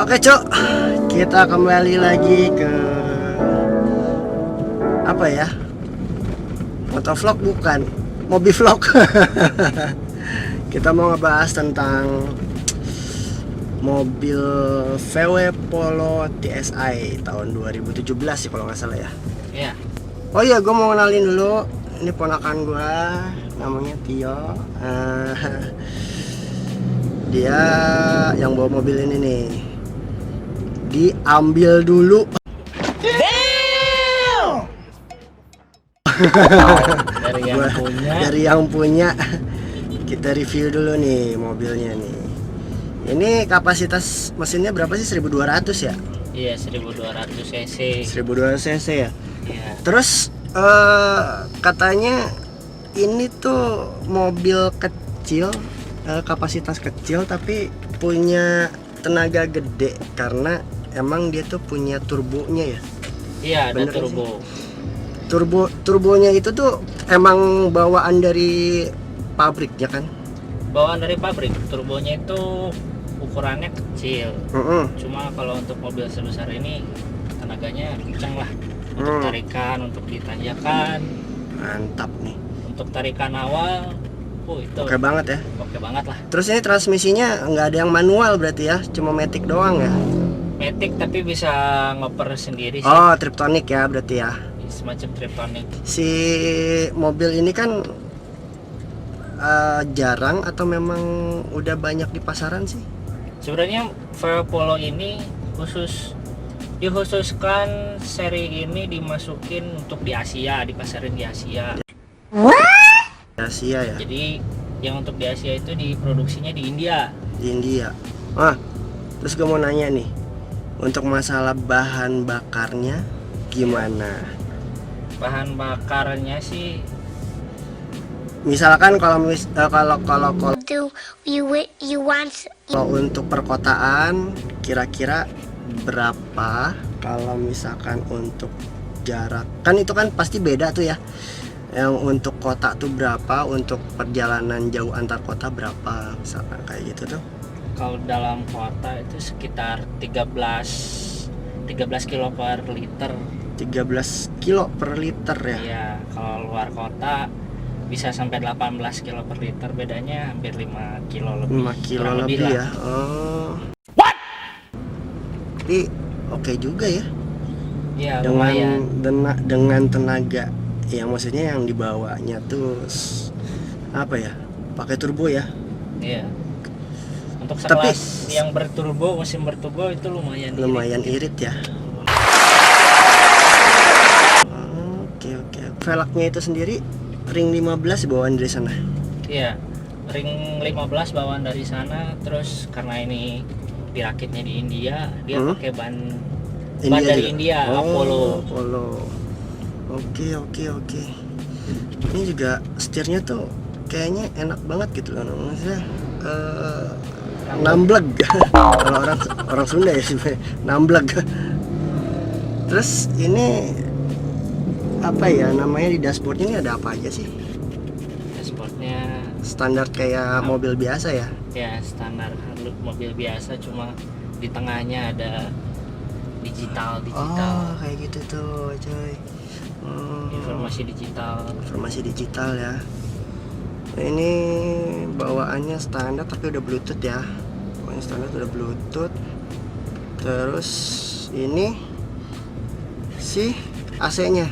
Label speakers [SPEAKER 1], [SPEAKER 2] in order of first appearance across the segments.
[SPEAKER 1] Oke Cok, kita kembali lagi ke apa ya? Motovlog bukan, mobil vlog. Kita mau ngebahas tentang mobil VW Polo TSI tahun 2017 sih kalau nggak salah ya.
[SPEAKER 2] Iya.
[SPEAKER 1] Oh iya, gue mau kenalin dulu. Ini ponakan gue, namanya Tio. Dia yang bawa mobil ini nih. Diambil dulu. Dari yang punya. Kita review dulu nih mobilnya nih. Ini kapasitas mesinnya berapa sih? 1200 ya?
[SPEAKER 2] Iya, 1200 cc.
[SPEAKER 1] 1200 cc ya?
[SPEAKER 2] Iya.
[SPEAKER 1] Terus katanya ini tuh mobil kecil, kapasitas kecil tapi punya tenaga gede karena emang dia tuh punya turbonya ya.
[SPEAKER 2] Iya, ada
[SPEAKER 1] Bener
[SPEAKER 2] turbo.
[SPEAKER 1] Turbonya itu tuh emang bawaan dari pabriknya kan?
[SPEAKER 2] Bawaan dari pabrik. Turbonya itu ukurannya kecil. Cuma kalau untuk mobil sebesar ini tenaganya kencang lah. Untuk tarikan, untuk ditanjakan.
[SPEAKER 1] Mantap nih.
[SPEAKER 2] Untuk tarikan awal, itu
[SPEAKER 1] Oke banget ya.
[SPEAKER 2] Oke banget lah.
[SPEAKER 1] Terus ini transmisinya nggak ada yang manual berarti ya? Cuma matic doang ya?
[SPEAKER 2] Matic tapi bisa ngoper sendiri sih.
[SPEAKER 1] Oh, Triptonic ya berarti ya?
[SPEAKER 2] Semacam triptonic.
[SPEAKER 1] Si mobil ini kan jarang atau memang udah banyak di pasaran sih?
[SPEAKER 2] Sebenarnya VW Polo ini dikhususkan seri ini dimasukin untuk di Asia, dipasarin di Asia.
[SPEAKER 1] Asia ya?
[SPEAKER 2] Jadi yang untuk di Asia itu diproduksinya di India.
[SPEAKER 1] Di India. Terus gue mau nanya nih, untuk masalah bahan bakarnya gimana?
[SPEAKER 2] Bahan bakarnya sih,
[SPEAKER 1] Misalkan kalau untuk perkotaan kira-kira berapa? Kalau misalkan untuk jarak, kan itu kan pasti beda tuh ya. Yang untuk kota tuh berapa, untuk perjalanan jauh antar kota berapa, misalkan kayak gitu tuh.
[SPEAKER 2] kalau dalam kota itu sekitar 13 kilo per liter.
[SPEAKER 1] 13 kilo per liter ya?
[SPEAKER 2] Iya, kalau luar kota bisa sampai 18 kilo per liter, bedanya hampir 5 kilo lebih.
[SPEAKER 1] 5 kilo
[SPEAKER 2] kurang
[SPEAKER 1] lebih
[SPEAKER 2] lah.
[SPEAKER 1] ya? Oh. What? Tapi oke juga ya?
[SPEAKER 2] Iya, lumayan.
[SPEAKER 1] Dengan tenaga, ya maksudnya yang dibawanya tuh apa ya? Pakai turbo ya?
[SPEAKER 2] Iya. Untuk
[SPEAKER 1] Tapi
[SPEAKER 2] sekelas yang berturbo, mesin berturbo itu lumayan
[SPEAKER 1] irit ya. Oke. Velgnya itu sendiri ring 15 bawaan dari sana.
[SPEAKER 2] Iya, ring 15 bawaan dari sana. Terus karena ini dirakitnya di India, dia pakai ban dari India, Apollo.
[SPEAKER 1] Oke. Ini juga setirnya tuh kayaknya enak banget gitu loh, maksudnya nambleg. Kalau orang Sunda ya sih, nambleg. Terus ini apa ya namanya, di dashboardnya ini ada apa aja sih?
[SPEAKER 2] Dashboardnya
[SPEAKER 1] Standar kayak mobil biasa ya?
[SPEAKER 2] ya standar mobil biasa, cuma di tengahnya ada digital.
[SPEAKER 1] Oh kayak gitu tuh coy.
[SPEAKER 2] Informasi
[SPEAKER 1] digital ya. Nah, ini bawaannya standar tapi udah Bluetooth ya. Bawaannya standar udah Bluetooth. Terus ini si AC-nya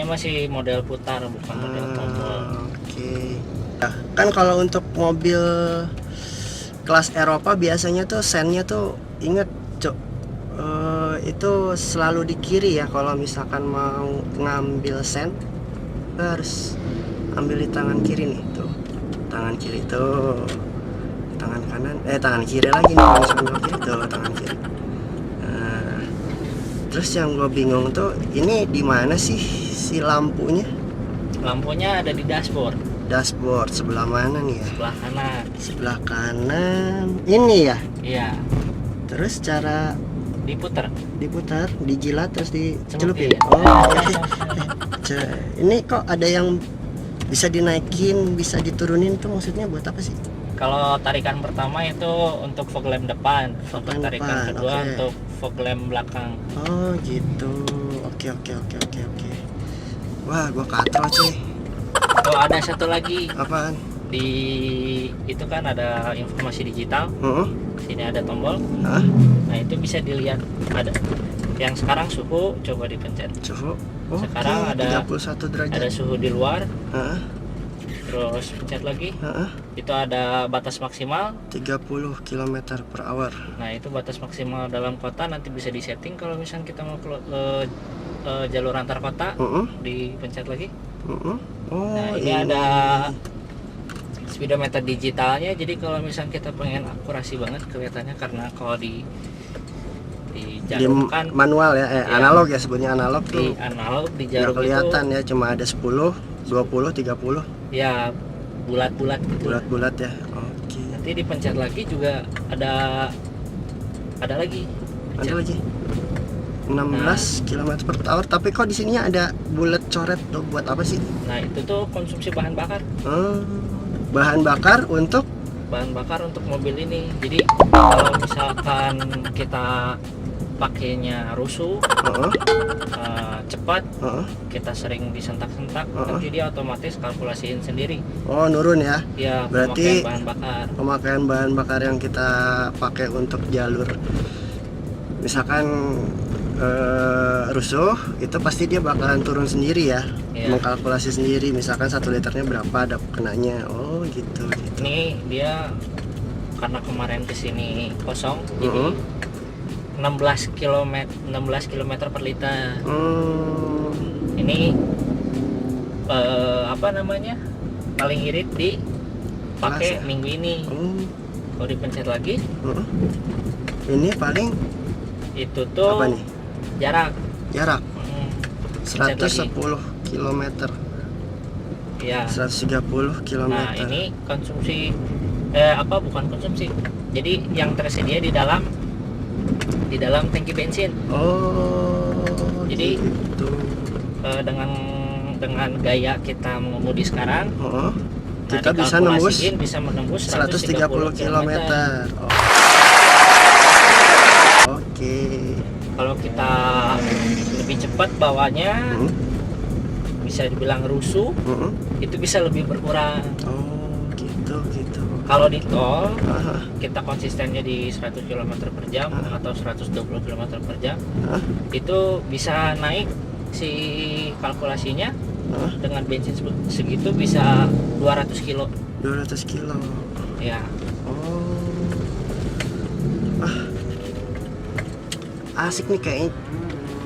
[SPEAKER 2] masih model putar, bukan model tombol.
[SPEAKER 1] Oke. Nah, kan kalau untuk mobil kelas Eropa biasanya tuh sennya tuh, inget Cok, itu selalu di kiri ya. Kalau misalkan mau ngambil sen harus ambil di tangan kiri nih, tuh tangan kiri tuh, tangan kanan tangan kiri lagi nih, kalau misalkan kiri tuh tangan kiri. Nah, terus yang gue bingung tuh, ini di mana sih si lampunya?
[SPEAKER 2] Lampunya ada di dashboard
[SPEAKER 1] Sebelah mana nih ya?
[SPEAKER 2] Sebelah
[SPEAKER 1] Sebelah kanan
[SPEAKER 2] kanan.
[SPEAKER 1] ini ya?
[SPEAKER 2] Iya.
[SPEAKER 1] Terus cara
[SPEAKER 2] Diputar,
[SPEAKER 1] dijilat terus dicelupin.
[SPEAKER 2] Celupin.
[SPEAKER 1] Ini kok ada yang bisa dinaikin, bisa diturunin tuh, maksudnya buat apa sih?
[SPEAKER 2] Kalau tarikan pertama itu untuk fog lamp depan, untuk
[SPEAKER 1] lamp
[SPEAKER 2] tarikan
[SPEAKER 1] depan,
[SPEAKER 2] kedua
[SPEAKER 1] oke.
[SPEAKER 2] untuk fog lamp belakang.
[SPEAKER 1] Oh gitu. Oke. Wah, gua katro cuy.
[SPEAKER 2] Oh, ada satu lagi
[SPEAKER 1] Apaan?
[SPEAKER 2] di itu kan ada informasi digital.
[SPEAKER 1] Heeh.
[SPEAKER 2] Sini ada tombol.
[SPEAKER 1] Hah?
[SPEAKER 2] Nah, itu bisa dilihat ada yang sekarang suhu, coba dipencet.
[SPEAKER 1] Suhu. Oh,
[SPEAKER 2] Sekarang ada
[SPEAKER 1] 31 derajat.
[SPEAKER 2] Ada suhu di luar,
[SPEAKER 1] Heeh.
[SPEAKER 2] terus pencet lagi.
[SPEAKER 1] Heeh.
[SPEAKER 2] Itu ada batas maksimal.
[SPEAKER 1] 30 km per hour.
[SPEAKER 2] Nah, itu batas maksimal dalam kota nanti bisa disetting kalau misalnya kita mau jalur antar kota,
[SPEAKER 1] Heeh.
[SPEAKER 2] dipencet lagi.
[SPEAKER 1] Heeh. Oh,
[SPEAKER 2] Nah, ini ada speedometer digitalnya. Jadi kalau misalnya kita pengen akurasi banget kelihatannya, karena kalau di
[SPEAKER 1] di
[SPEAKER 2] jalur kan
[SPEAKER 1] manual ya,
[SPEAKER 2] Ya.
[SPEAKER 1] analog ya, sebutnya analog
[SPEAKER 2] di
[SPEAKER 1] tuh.
[SPEAKER 2] analog di
[SPEAKER 1] Nggak
[SPEAKER 2] jalur
[SPEAKER 1] kelihatan
[SPEAKER 2] itu
[SPEAKER 1] ya, cuma ada 10, 20, 30
[SPEAKER 2] ya bulat-bulat gitu.
[SPEAKER 1] bulat-bulat ya. Oke.
[SPEAKER 2] Nanti dipencet lagi juga ada lagi.
[SPEAKER 1] Ada lagi 16 km per hour, tapi kok di sininya ada bulat coret tuh, buat apa sih?
[SPEAKER 2] Nah, itu tuh konsumsi bahan bakar.
[SPEAKER 1] Bahan bakar untuk
[SPEAKER 2] Mobil ini. Jadi kalau misalkan kita pakainya rusuh,
[SPEAKER 1] Heeh.
[SPEAKER 2] cepat,
[SPEAKER 1] Heeh.
[SPEAKER 2] kita sering disentak-sentak,
[SPEAKER 1] Heeh.
[SPEAKER 2] nanti dia otomatis kalkulasiin sendiri.
[SPEAKER 1] Oh, nurun ya.
[SPEAKER 2] Ya,
[SPEAKER 1] Berarti
[SPEAKER 2] pemakaian bahan bakar.
[SPEAKER 1] pemakaian bahan bakar yang kita pakai untuk jalur, misalkan rusuh, itu pasti dia bakalan turun sendiri ya.
[SPEAKER 2] Iya.
[SPEAKER 1] Mengkalkulasi sendiri, misalkan 1 liternya berapa ada kenanya. Oh gitu.
[SPEAKER 2] Ini dia karena kemarin kesini kosong, jadi
[SPEAKER 1] Heeh.
[SPEAKER 2] 16 km per liter. Ini apa namanya, paling irit di pakai
[SPEAKER 1] Kelas ya?
[SPEAKER 2] minggu ini. Kalau dipencet lagi,
[SPEAKER 1] Heeh. Ini paling
[SPEAKER 2] itu tuh
[SPEAKER 1] apa nih?
[SPEAKER 2] jarak. Pencet
[SPEAKER 1] 110 km.
[SPEAKER 2] Ya.
[SPEAKER 1] 130 km.
[SPEAKER 2] Nah, ini konsumsi bukan konsumsi. Jadi yang tersedia di dalam tangki bensin.
[SPEAKER 1] Oh.
[SPEAKER 2] Jadi,
[SPEAKER 1] gitu.
[SPEAKER 2] Dengan gaya kita mengemudi sekarang,
[SPEAKER 1] Heeh.
[SPEAKER 2] nah,
[SPEAKER 1] Kita bisa
[SPEAKER 2] menembus
[SPEAKER 1] 130 km. Oke.
[SPEAKER 2] Kalau kita lebih cepat bawanya, bisa dibilang rusuh, itu bisa lebih berkurang.
[SPEAKER 1] Oh, gitu.
[SPEAKER 2] Kalau di tol,
[SPEAKER 1] Aha.
[SPEAKER 2] kita konsistennya di 100 km per jam atau 120 km per jam, itu bisa naik si kalkulasinya. Dengan bensin segitu bisa 200 kilo.
[SPEAKER 1] 200 kilo.
[SPEAKER 2] Ya.
[SPEAKER 1] Oh. Asik nih kayaknya.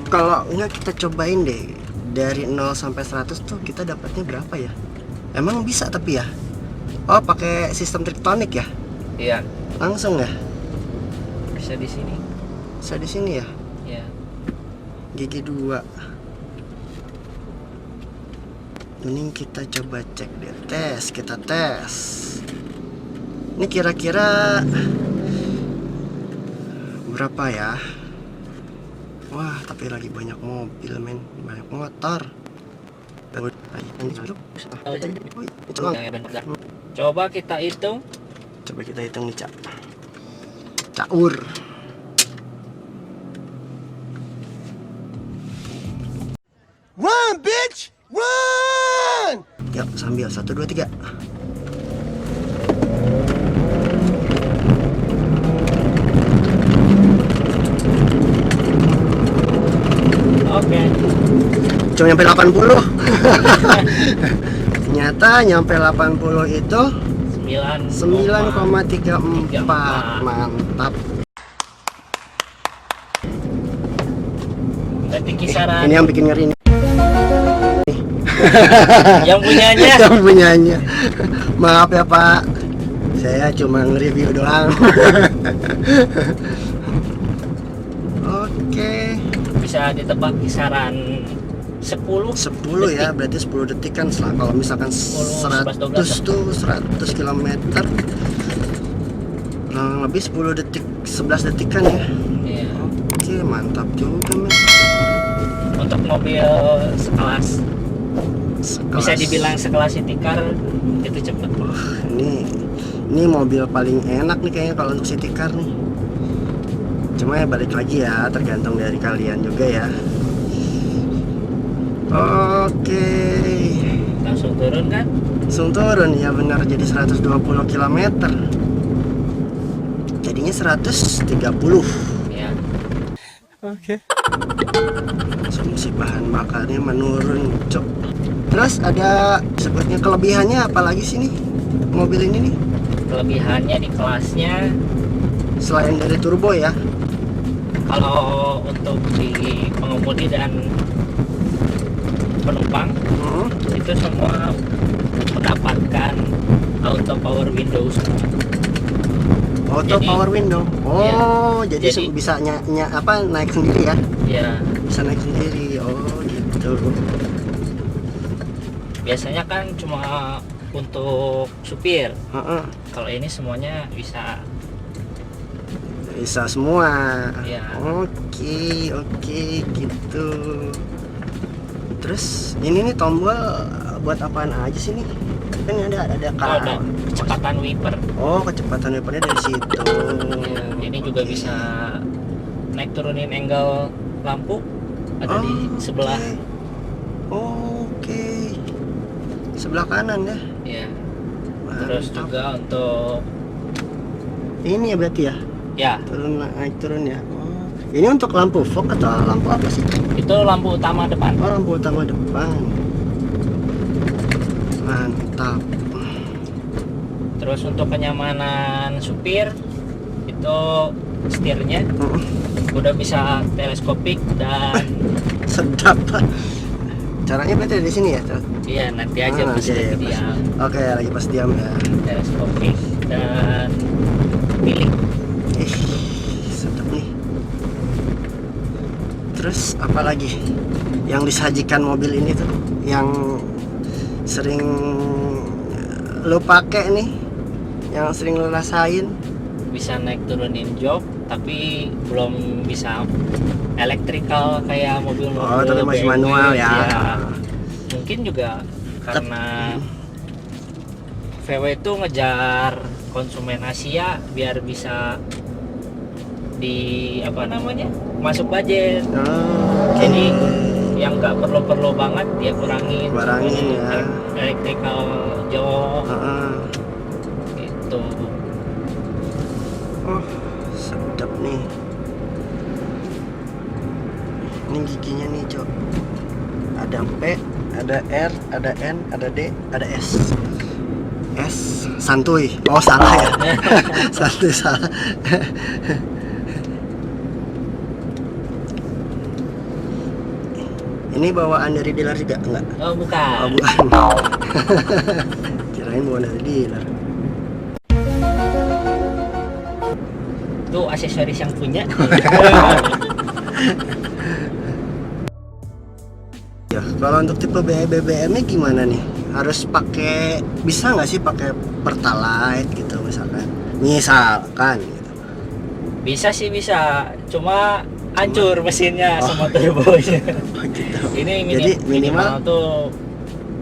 [SPEAKER 1] Kalau enggak kita cobain deh. Dari 0 sampai 100 tuh kita dapatnya berapa ya? Emang bisa tapi ya? Oh, pakai sistem triktonik ya?
[SPEAKER 2] Iya.
[SPEAKER 1] Langsung ya?
[SPEAKER 2] Bisa di sini.
[SPEAKER 1] Bisa di sini ya?
[SPEAKER 2] Ya.
[SPEAKER 1] GG2. Mending kita coba cek deh. Kita tes. Ini kira-kira berapa ya? Wah, tapi lagi banyak mobil, men. Banyak motor.
[SPEAKER 2] Coba kita hitung.
[SPEAKER 1] Coba kita hitung nih, Cak. Caur. Run, bitch! Run! Yuk, sambil 1, 2, 3.
[SPEAKER 2] Oke.
[SPEAKER 1] Cuma nyampe 80. Ternyata nyampe 80 itu 9,34. Mantap.
[SPEAKER 2] Berarti kisaran
[SPEAKER 1] Ini yang bikin ngeri nih.
[SPEAKER 2] yang punyanya.
[SPEAKER 1] Yang punyanya. Maaf ya, Pak. Saya cuma nge-review doang. Oke.
[SPEAKER 2] Bisa ditebak kisaran 10
[SPEAKER 1] ya, berarti 10 detik kan. Kalau misalkan
[SPEAKER 2] 10,
[SPEAKER 1] 100 tuh 100 km kurang lebih 10 detik, 11 detik kan ya.
[SPEAKER 2] Iya.
[SPEAKER 1] Oke, mantap juga, men.
[SPEAKER 2] Untuk mobil sekelas bisa dibilang sekelas City Car itu cepet.
[SPEAKER 1] Ini Ini mobil paling enak nih kayaknya kalau untuk city car nih. Cuma ya balik lagi ya, tergantung dari kalian juga ya. Oke.
[SPEAKER 2] Langsung turun kan?
[SPEAKER 1] Langsung turun ya, benar, jadi 120 km. Jadinya 130.
[SPEAKER 2] Ya.
[SPEAKER 1] Oke. Konsumsi bahan bakarnya menurun, cok. Terus ada sebutnya kelebihannya apalagi sih nih mobil ini nih?
[SPEAKER 2] Kelebihannya di kelasnya,
[SPEAKER 1] Selain dari turbo ya.
[SPEAKER 2] kalau untuk di pengemudi dan penumpang itu semua mendapatkan auto power windows.
[SPEAKER 1] Auto
[SPEAKER 2] Jadi-
[SPEAKER 1] power window. Oh,
[SPEAKER 2] Iya.
[SPEAKER 1] jadi,
[SPEAKER 2] Jadi-
[SPEAKER 1] bisa apa naik sendiri ya?
[SPEAKER 2] Ya,
[SPEAKER 1] Bisa naik sendiri. Oh, gitu.
[SPEAKER 2] biasanya kan cuma untuk supir.
[SPEAKER 1] Heeh.
[SPEAKER 2] Kalau ini semuanya bisa.
[SPEAKER 1] Bisa semua.
[SPEAKER 2] Iya.
[SPEAKER 1] Oke, gitu. Terus ini nih tombol buat apaan aja sih nih? Kan ada
[SPEAKER 2] Oh, ada kecepatan wiper.
[SPEAKER 1] Oh, kecepatan wipernya dari situ.
[SPEAKER 2] Ya, ini juga
[SPEAKER 1] Oke.
[SPEAKER 2] bisa naik turunin angle lampu. Ada di sebelah.
[SPEAKER 1] Oke. Sebelah kanan ya.
[SPEAKER 2] Ya. Terus
[SPEAKER 1] Mantap.
[SPEAKER 2] juga untuk
[SPEAKER 1] Ini ya berarti ya,
[SPEAKER 2] ya
[SPEAKER 1] turun naik turun ya. Oh. Ini untuk lampu fog atau lampu apa sih?
[SPEAKER 2] itu lampu utama depan.
[SPEAKER 1] Oh, lampu utama depan. Mantap.
[SPEAKER 2] Terus untuk kenyamanan supir itu setirnya udah bisa teleskopik dan
[SPEAKER 1] Sedap. Caranya berarti dari sini ya?
[SPEAKER 2] iya nanti aja
[SPEAKER 1] Ah,
[SPEAKER 2] bisa
[SPEAKER 1] oke,
[SPEAKER 2] diam
[SPEAKER 1] Oke, lagi pas diam ya.
[SPEAKER 2] teleskopik dan pilih.
[SPEAKER 1] Ih, sedap nih. Terus apa lagi yang disajikan mobil ini tuh yang sering lo pakai nih, yang sering lo rasain?
[SPEAKER 2] Bisa naik turunin jok tapi belum bisa elektrikal kayak mobil-mobil
[SPEAKER 1] Oh, tapi masih
[SPEAKER 2] BMW,
[SPEAKER 1] manual ya.
[SPEAKER 2] Mungkin juga karena VW itu ngejar konsumen Asia biar bisa di apa namanya masuk budget.
[SPEAKER 1] Oh,
[SPEAKER 2] Jadi yang nggak perlu-perlu banget dia kurangin
[SPEAKER 1] ya.
[SPEAKER 2] electrical jok
[SPEAKER 1] Heeh.
[SPEAKER 2] gitu.
[SPEAKER 1] Oh, sedap nih. Ini giginya nih, Cok. Ada P, ada R, ada N, ada D, ada S. S santuy. Oh, salah ya. Santuy salah. Ini bawaan dari dealer juga enggak?
[SPEAKER 2] Oh bukan.
[SPEAKER 1] Oh, bukan. Kirain bawaan dari dealer.
[SPEAKER 2] Itu aksesoris yang punya.
[SPEAKER 1] Ya, kalau untuk tipe BBM-nya gimana nih? Harus pakai, bisa nggak sih pakai Pertalite gitu misalkan? Misalkan gitu.
[SPEAKER 2] Bisa sih bisa, cuma hancur mesinnya
[SPEAKER 1] Oh.
[SPEAKER 2] sama turbonya.
[SPEAKER 1] Oh, gitu.
[SPEAKER 2] Ini
[SPEAKER 1] Jadi
[SPEAKER 2] minimal
[SPEAKER 1] minimal
[SPEAKER 2] tuh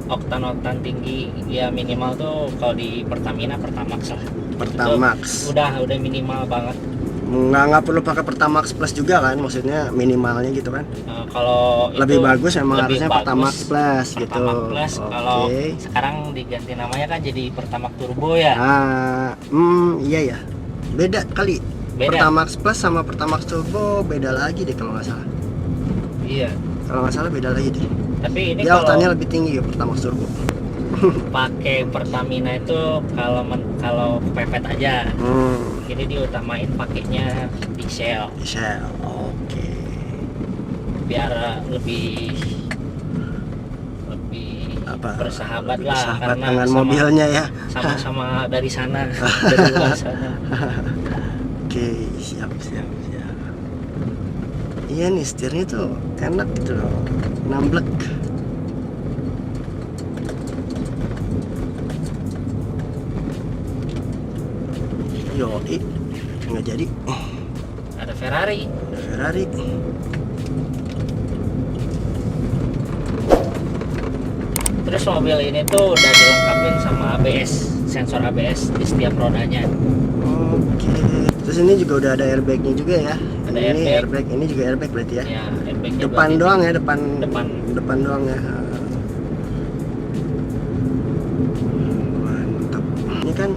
[SPEAKER 2] oktan tinggi ya, minimal tuh kalau di Pertamina Pertamax lah.
[SPEAKER 1] Pertamax.
[SPEAKER 2] Itu udah minimal banget.
[SPEAKER 1] Nggak perlu pakai Pertamax Plus juga kan? Maksudnya minimalnya gitu kan?
[SPEAKER 2] Kalau
[SPEAKER 1] Lebih
[SPEAKER 2] itu
[SPEAKER 1] bagus memang
[SPEAKER 2] lebih
[SPEAKER 1] harusnya
[SPEAKER 2] bagus
[SPEAKER 1] Pertamax Plus gitu.
[SPEAKER 2] Pertamax Plus. Kalau
[SPEAKER 1] Oke.
[SPEAKER 2] sekarang diganti namanya kan jadi Pertamax Turbo ya.
[SPEAKER 1] Iya ya. Beda kali.
[SPEAKER 2] Beda.
[SPEAKER 1] Pertamax Plus sama Pertamax Turbo beda lagi deh kalau nggak salah.
[SPEAKER 2] Iya.
[SPEAKER 1] Kalau nggak salah beda lagi deh.
[SPEAKER 2] Tapi ini
[SPEAKER 1] Dia oktannya
[SPEAKER 2] kalau
[SPEAKER 1] lebih tinggi ya Pertamax Turbo.
[SPEAKER 2] pakai Pertamina itu kalau pepet aja. Ini diutamain pakainya diesel
[SPEAKER 1] Shell. Oke.
[SPEAKER 2] biar lebih
[SPEAKER 1] Apa?
[SPEAKER 2] bersahabat
[SPEAKER 1] Lebih
[SPEAKER 2] lah
[SPEAKER 1] bersahabat
[SPEAKER 2] karena
[SPEAKER 1] dengan mobilnya ya.
[SPEAKER 2] sama-sama dari sana dari luar sana.
[SPEAKER 1] Oke, siap. Iya nih, setirnya tuh enak gitu loh, namblek. Yoi, nggak jadi.
[SPEAKER 2] Ada Ferrari.
[SPEAKER 1] Ada Ferrari.
[SPEAKER 2] Terus mobil ini tuh udah dilengkapin sama ABS. sensor ABS di setiap rodanya.
[SPEAKER 1] Oke. Terus ini juga udah ada airbagnya juga ya.
[SPEAKER 2] Ada
[SPEAKER 1] ini
[SPEAKER 2] airbag.
[SPEAKER 1] ini juga airbag berarti ya.
[SPEAKER 2] Ya, airbagnya
[SPEAKER 1] Depan
[SPEAKER 2] 2 titik.
[SPEAKER 1] doang ya, depan
[SPEAKER 2] Depan.
[SPEAKER 1] doang ya. Mantap. Ini kan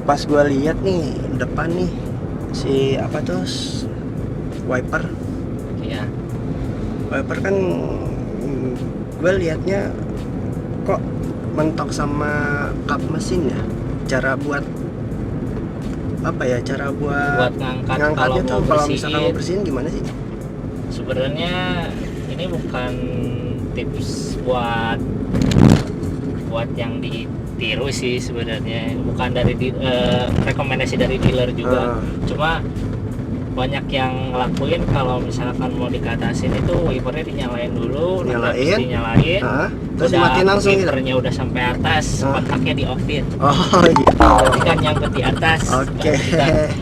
[SPEAKER 1] pas gua lihat nih depan nih si apa tuh wiper.
[SPEAKER 2] Ya,
[SPEAKER 1] Wiper kan gue liatnya kok mentok sama kap mesin ya. Cara buat apa ya? Cara
[SPEAKER 2] buat
[SPEAKER 1] ngangkatnya
[SPEAKER 2] kalau
[SPEAKER 1] tuh
[SPEAKER 2] mau
[SPEAKER 1] kalau misalkan mau
[SPEAKER 2] bersihin.
[SPEAKER 1] bersihin gimana sih?
[SPEAKER 2] Sebenarnya ini bukan tips buat yang ditiru sih sebenarnya, bukan dari rekomendasi dari dealer juga. Cuma banyak yang ngelakuin kalau misalkan mau dikatasin itu wipernya dinyalain dulu,
[SPEAKER 1] Nyalain.
[SPEAKER 2] dinyalain,
[SPEAKER 1] Terus
[SPEAKER 2] udah
[SPEAKER 1] dimatiin langsung gitu.
[SPEAKER 2] wipernya udah sampai atas, kontaknya di offin.
[SPEAKER 1] Oh gitu.
[SPEAKER 2] Berarti kan nyangkut di atas,
[SPEAKER 1] Oke.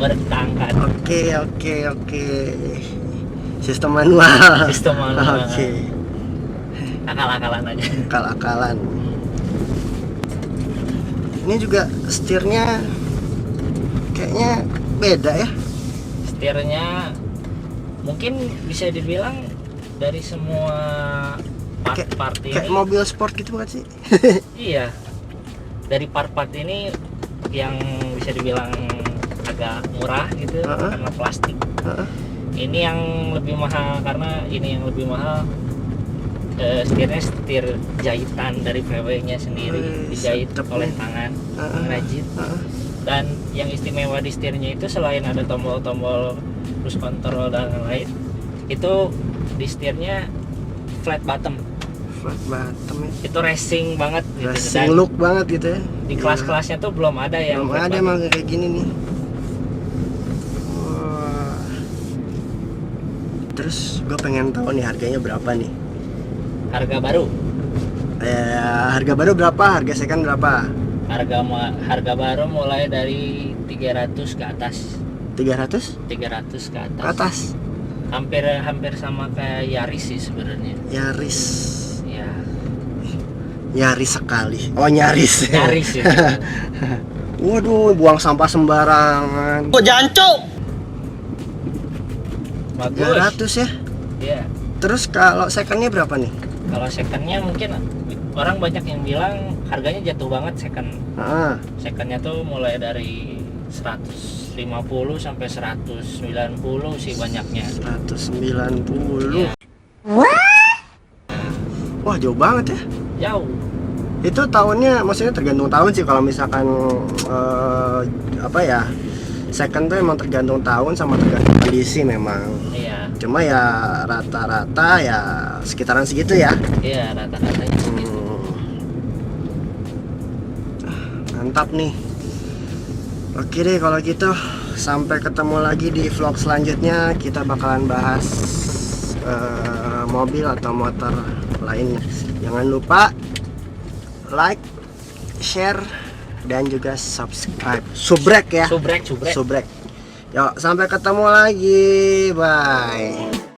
[SPEAKER 2] baru kita angkat.
[SPEAKER 1] Oke. Sistem manual.
[SPEAKER 2] Sistem manual.
[SPEAKER 1] Oke.
[SPEAKER 2] Akal-akalan aja.
[SPEAKER 1] Akal-akalan. Ini juga setirnya kayaknya beda ya.
[SPEAKER 2] Setirnya mungkin bisa dibilang dari semua part-part ini.
[SPEAKER 1] Kayak mobil sport gitu bukan sih?
[SPEAKER 2] Iya, dari part-part ini yang bisa dibilang agak murah gitu karena plastik. Ini yang lebih mahal karena ini yang lebih mahal. Setirnya setir jahitan dari VW-nya sendiri, dijahit oleh tangan, pengrajin. Dan yang istimewa di setirnya itu selain ada tombol-tombol cruise control dan lain-lain, itu di setirnya flat bottom.
[SPEAKER 1] Flat bottom ya.
[SPEAKER 2] Itu racing banget gitu.
[SPEAKER 1] Racing
[SPEAKER 2] Dan
[SPEAKER 1] look banget gitu ya.
[SPEAKER 2] di kelas-kelasnya tuh belum ada yang
[SPEAKER 1] Belum
[SPEAKER 2] flat
[SPEAKER 1] ada
[SPEAKER 2] bottom.
[SPEAKER 1] emang kayak gini nih. Wah. Terus gue pengen tahu nih harganya berapa nih?
[SPEAKER 2] Harga baru.
[SPEAKER 1] Harga baru berapa? Harga second berapa?
[SPEAKER 2] Harga baru mulai dari 300 ke atas.
[SPEAKER 1] 300
[SPEAKER 2] 300 ke atas.
[SPEAKER 1] ke atas.
[SPEAKER 2] Hampir sama kayak Yaris sih sebenarnya.
[SPEAKER 1] Yaris.
[SPEAKER 2] Ya,
[SPEAKER 1] Nyaris sekali. Oh nyaris.
[SPEAKER 2] Yaris itu.
[SPEAKER 1] Waduh, buang sampah sembarangan.
[SPEAKER 3] Oh jancok.
[SPEAKER 2] Bagus.
[SPEAKER 1] 300 ya.
[SPEAKER 2] Iya.
[SPEAKER 1] Terus kalau secondnya berapa nih?
[SPEAKER 2] Kalau secondnya mungkin orang banyak yang bilang harganya jatuh banget second. Secondnya tuh mulai dari 150 sampai 190 sih banyaknya.
[SPEAKER 1] 190.
[SPEAKER 2] Iya.
[SPEAKER 1] Wah, jauh banget ya.
[SPEAKER 2] Jauh.
[SPEAKER 1] Itu tahunnya maksudnya tergantung tahun sih. Kalau misalkan apa ya, second tuh emang tergantung tahun sama tergantung kondisi memang.
[SPEAKER 2] Iya.
[SPEAKER 1] Cuma ya rata-rata ya sekitaran segitu ya.
[SPEAKER 2] Iya, rata-ratanya segitu.
[SPEAKER 1] Mantap nih. Oke deh kalau gitu, sampai ketemu lagi di vlog selanjutnya. Kita bakalan bahas mobil atau motor lainnya. Jangan lupa like, share, dan juga subscribe. Subrek ya.
[SPEAKER 2] Subrek.
[SPEAKER 1] Yuk, sampai ketemu lagi. Bye.